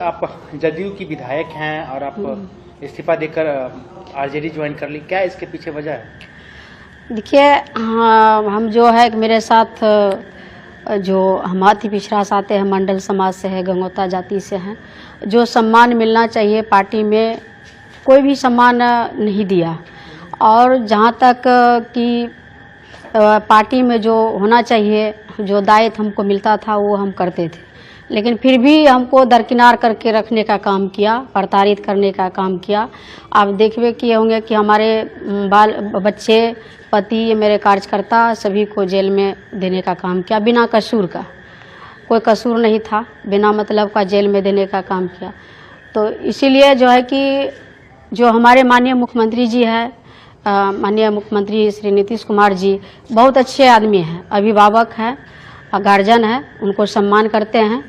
आप जदयू की विधायक हैं और आप इस्तीफा देकर आरजेडी ज्वाइन कर ली, क्या इसके पीछे वजह है? देखिए, हाँ, हम जो है मेरे साथ जो हम अति पिछड़ा से आते हैं, मंडल समाज से है, गंगोता जाति से हैं, जो सम्मान मिलना चाहिए पार्टी में कोई भी सम्मान नहीं दिया। और जहाँ तक कि पार्टी में जो होना चाहिए, जो दायित्व हमको मिलता था वो हम करते थे, लेकिन फिर भी हमको दरकिनार करके रखने का काम किया, प्रताड़ित करने का काम किया। आप देखिए किए होंगे कि हमारे बाल बच्चे, पति, मेरे कार्यकर्ता सभी को जेल में देने का काम किया, बिना कसूर का। कोई कसूर नहीं था, बिना मतलब का जेल में देने का काम किया। तो इसीलिए जो है कि जो हमारे माननीय मुख्यमंत्री जी है, माननीय मुख्यमंत्री श्री नीतीश कुमार जी बहुत अच्छे आदमी हैं, अभिभावक हैं, गार्जियन हैं, उनको सम्मान करते हैं।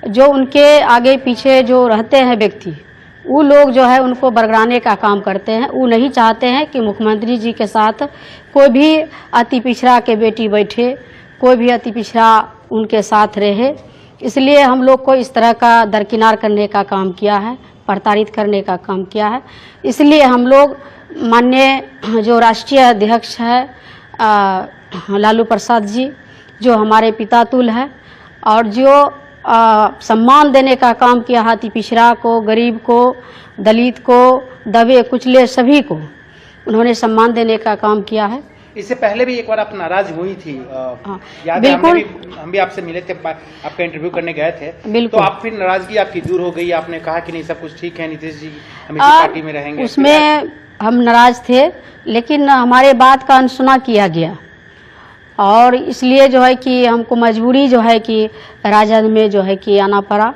जो उनके आगे पीछे जो रहते हैं व्यक्ति, वो लोग जो है उनको बरगलाने का काम करते हैं। वो नहीं चाहते हैं कि मुख्यमंत्री जी के साथ कोई भी अति पिछड़ा के बेटी बैठे, कोई भी अति पिछड़ा उनके साथ रहे। इसलिए हम लोग को इस तरह का दरकिनार करने का काम किया है, प्रताड़ित करने का काम किया है। इसलिए हम लोग माननीय जो राष्ट्रीय अध्यक्ष है लालू प्रसाद जी, जो हमारे पिता तुल्य है, और जो सम्मान देने का काम किया, अति पिछड़ा को, गरीब को, दलित को, दबे कुचले सभी को उन्होंने सम्मान देने का काम किया है। इससे पहले भी एक बार आप नाराज हुई थी, याद है? बिल्कुल, हम भी आपसे मिले थे, आपका इंटरव्यू करने गए थे। बिल्कुल। तो आप फिर नाराजगी आपकी दूर हो गई, आपने कहा कि नहीं सब कुछ ठीक है, नीतीश जी हमेशा पार्टी में रहेंगे। उसमें हम नाराज थे, लेकिन हमारे बात का अनसुना किया गया, और इसलिए जो है कि हमको मजबूरी जो है कि राजद में जो है कि आना पड़ा।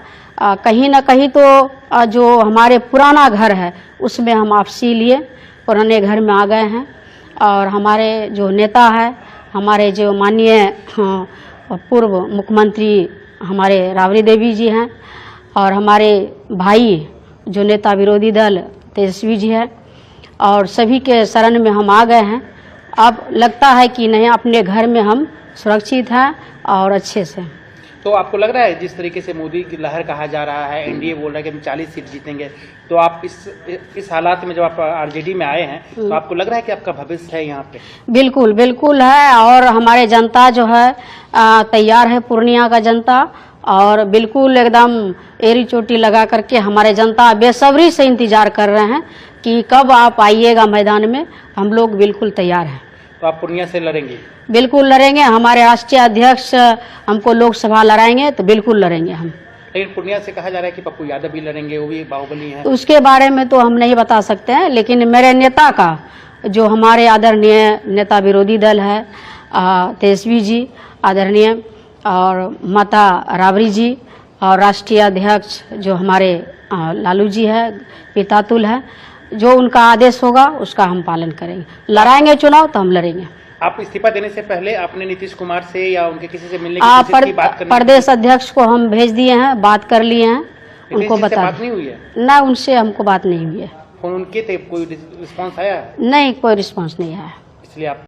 कहीं ना कहीं तो जो हमारे पुराना घर है उसमें हम वापसी लिए, पुराने घर में आ गए हैं। और हमारे जो नेता है, हमारे जो माननीय पूर्व मुख्यमंत्री हमारे राबड़ी देवी जी हैं, और हमारे भाई जो नेता विरोधी दल तेजस्वी जी है, और सभी के शरण में हम आ गए हैं। अब लगता है कि नहीं, अपने घर में हम सुरक्षित हैं और अच्छे से। तो आपको लग रहा है जिस तरीके से मोदी की लहर कहा जा रहा है, एनडीए बोल रहा है कि हम 40 सीट जीतेंगे, तो आप इस हालात में जब आप आरजेडी में आए हैं तो आपको लग रहा है कि आपका भविष्य है यहाँ पे? बिल्कुल बिल्कुल है, और हमारे जनता जो है तैयार है, पूर्णिया का जनता, और बिल्कुल एकदम एड़ी चोटी लगा करके हमारे जनता बेसब्री से इंतजार कर रहे हैं कि कब आप आइएगा मैदान में। हम लोग बिल्कुल तैयार हैं। तो आप पूर्णिया से लड़ेंगे? बिल्कुल लड़ेंगे। हमारे राष्ट्रीय अध्यक्ष हमको लोकसभा लड़ाएंगे तो बिल्कुल लड़ेंगे हम। लेकिन पूर्णिया से कहा जा रहा है कि पप्पू यादव भी लड़ेंगे, वो भी बाहुबली हैं। तो उसके बारे में तो हम नहीं बता सकते हैं, लेकिन मेरे नेता का, जो हमारे आदरणीय नेता विरोधी दल है तेजस्वी जी आदरणीय, और माता राबड़ी जी, और राष्ट्रीय अध्यक्ष जो हमारे लालू जी है, पिता तुल्य है, जो उनका आदेश होगा उसका हम पालन करेंगे। लड़ाएंगे चुनाव तो हम लड़ेंगे। आप इस्तीफा देने से पहले आपने नीतीश कुमार से या उनके किसी से मिलने की कोशिश की, बात करने? प्रदेश अध्यक्ष को हम भेज दिए हैं, बात कर लिए हैं, उनको बता। बात नहीं हुई है ना, उनसे हमको बात नहीं हुई है। फोन उनके थे, कोई रिस्पांस आया? नहीं, कोई रिस्पांस नहीं आया। इसलिए आप